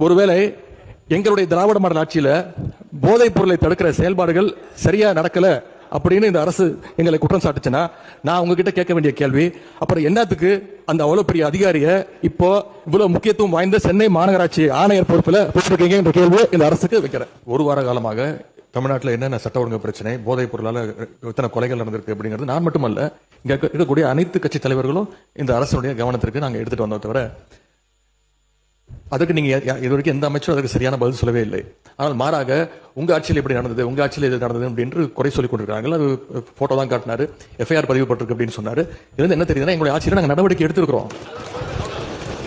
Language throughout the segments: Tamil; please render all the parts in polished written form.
ஒருவேளை எங்களுடைய திராவிட மாடல் ஆட்சியில போதைப் பொருளை தடுக்கிற செயல்பாடுகள் சரியா நடக்கல அப்படின்னு இந்த அரசு எங்களை குற்றம் சாட்டுச்சுன்னா நான் உங்ககிட்ட கேட்க வேண்டிய கேள்வி, அப்புறம் என்னத்துக்கு அந்த அவ்வளவு பெரிய அதிகாரிய இப்போ இவ்வளவு முக்கியத்துவம் வாய்ந்த சென்னை மாநகராட்சி ஆணையர் பொறுப்புல போட்டிருக்கீங்க என்ற கேள்வி இந்த அரசுக்கு வைக்கிறேன். ஒரு வார காலமாக தமிழ்நாட்டில் என்னென்ன சட்ட ஒழுங்கு பிரச்சனை, போதைப் பொருளால எத்தனை கொலைகள் நடந்திருக்கு அப்படிங்கிறது நான் மட்டுமல்ல, இங்க இருக்கக்கூடிய அனைத்து கட்சி தலைவர்களும் இந்த அரசுடைய கவனத்திற்கு நாங்கள் எடுத்துட்டு வந்தோம். தவிர அதுக்கு நீங்க இது வரைக்கும் எந்த அமைச்சரும் அதுக்கு சரியான பதில் சொல்லவே இல்லை. ஆனால் மாறாக உங்க ஆட்சியில் எப்படி நடந்தது, உங்க ஆட்சியில் இது நடந்தது அப்படின்னு குறை சொல்லிக் கொண்டிருக்காங்க. அது போட்டோ தான் காட்டினாரு, எஃப்ஐஆர் பதிவு பட்டிருக்கு அப்படின்னு சொன்னாரு. இது என்ன தெரியுதுன்னா எங்களுடைய ஆட்சியில் நாங்கள் நடவடிக்கை எடுத்திருக்கிறோம்,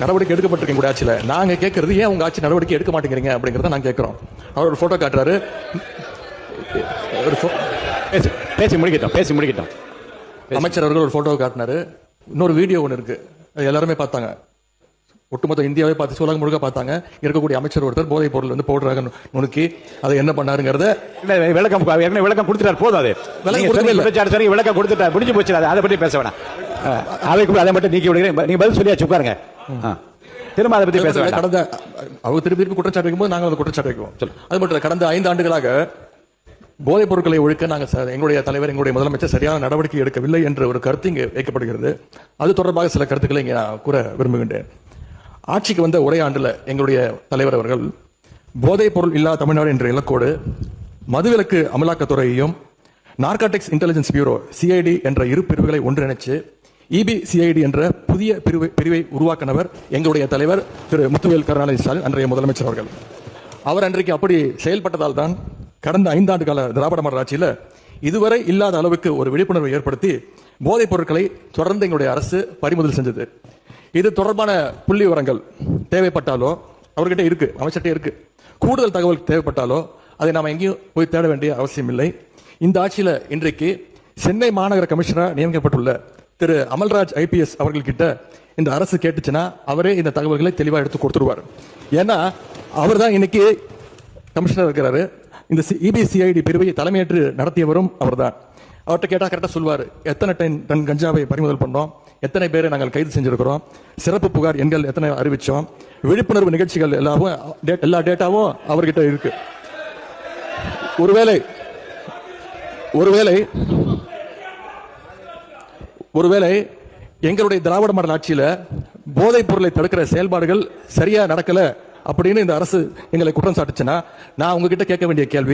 நடவடிக்கை எடுக்கப்பட்டிருக்க எங்களுடைய ஆட்சியில். நாங்க கேட்கறது ஏன் உங்க ஆட்சி நடவடிக்கை எடுக்க மாட்டேங்கிறீங்க அப்படிங்கறத நாங்க கேட்கிறோம். அவர் ஒரு போட்டோ காட்டுறாரு, பேசி முடிக்கிட்டோம். அமைச்சர் அவர்கள் ஒரு போட்டோ காட்டினாரு, இன்னொரு வீடியோ ஒன்று இருக்கு, எல்லாருமே பார்த்தாங்க, ஒட்டுமொத்த இந்தியாவே பார்த்து உலகம் முழுக்க பார்த்தாங்க. இருக்கக்கூடிய அமைச்சர் ஒருத்தர் போதைப் பொருள் வந்து போடுறாங்க நுணுக்கி அதை என்ன பண்ணாருங்கிறத விளக்கம் கொடுத்துட்டார். போதும், அது விளக்கம் கொடுத்துட்டார், முடிஞ்சு போச்சு. அதை பற்றி பேச வேணாம், அதை மட்டும் நீக்கி விடுகிறேன். நீங்க பதில் சொல்லியாச்சு, உட்காருங்க. திரும்ப அதை பற்றி பேச வேண்டாம். கடந்த அவங்க திருப்பி குற்றச்சாட்டு வைக்கும்போது நாங்கள் அதை குற்றச்சாட்டு வைக்குவோம். அது மட்டும் கடந்த 5 ஆண்டுகளாக போதைப் பொருட்களை ஒழிக்க நாங்கள் எங்களுடைய தலைவர், எங்களுடைய முதலமைச்சர் சரியான நடவடிக்கை எடுக்கவில்லை என்ற ஒரு கருத்து இங்கே வைக்கப்படுகிறது. அது தொடர்பாக சில கருத்துக்களை இங்கே நான் கூற விரும்புகின்றேன். ஆட்சிக்கு வந்த ஒரே ஆண்டுல எங்களுடைய தலைவர் அவர்கள் போதைப் பொருள் இல்லா தமிழ்நாடு என்ற இலக்கோடு மதுவிலக்கு அமலாக்கத்துறையையும் நார்காட்டிக்ஸ் இன்டெலிஜென்ஸ் பியூரோ சிஐடி என்ற இரு பிரிவுகளை ஒன்றிணைச்சு இபிசிஐடி என்ற புதிய பிரிவை உருவாக்கினவர் எங்களுடைய தலைவர் திரு முத்துவேல் கருணாநிதி ஸ்டாலின், அன்றைய முதலமைச்சர் அவர்கள். அவர் அன்றைக்கு அப்படி செயல்பட்டதால் தான் கடந்த 5 ஆண்டு கால திராவிட மாடல் ஆட்சியில் இதுவரை இல்லாத அளவுக்கு ஒரு விழிப்புணர்வை ஏற்படுத்தி போதைப் பொருட்களை தொடர்ந்து எங்களுடைய அரசு பறிமுதல் செஞ்சது. இது தொடர்பான புள்ளி விவரங்கள் தேவைப்பட்டாலோ அவர்கிட்ட இருக்கு, அமைச்சர்கிட்ட இருக்கு. கூடுதல் தகவல் தேவைப்பட்டாலோ அதை நாம எங்கேயும் போய் தேட வேண்டிய அவசியம் இல்லை. இந்த ஆட்சியில இன்றைக்கு சென்னை மாநகர கமிஷனராக நியமிக்கப்பட்டுள்ள திரு அமல்ராஜ் ஐபிஎஸ் அவர்கள்கிட்ட இந்த அரசு கேட்டுச்சுன்னா அவரே இந்த தகவல்களை தெளிவாக எடுத்து கொடுத்துருவார். ஏன்னா அவர் தான் இன்னைக்கு கமிஷனர் இருக்கிறாரு. இந்த இபிசிஐடி பிரிவை தலைமையேற்று நடத்தியவரும் அவர் தான். அவர்கிட்ட கேட்டா கரெக்டா சொல்வார், எத்தனை டன் கஞ்சாவை பறிமுதல் பண்ணோம், எத்தனை பேரை நாங்கள் கைது செஞ்சிருக்கிறோம், சிறப்பு புகார் எண்கள் எத்தனை அறிவிச்சோம், விழிப்புணர்வு நிகழ்ச்சிகள் எல்லா டேட்டாவும் அவர்கிட்ட இருக்கு. ஒருவேளை எங்களுடைய திராவிட மாடல் ஆட்சியில போதைப் பொருளை தடுக்கிற செயல்பாடுகள் சரியா நடக்கல அப்படின்னு இந்த அரசு எங்களை குற்றம் சாட்டுச்சுன்னா நான் உங்ககிட்ட கேட்க வேண்டிய கேள்வி,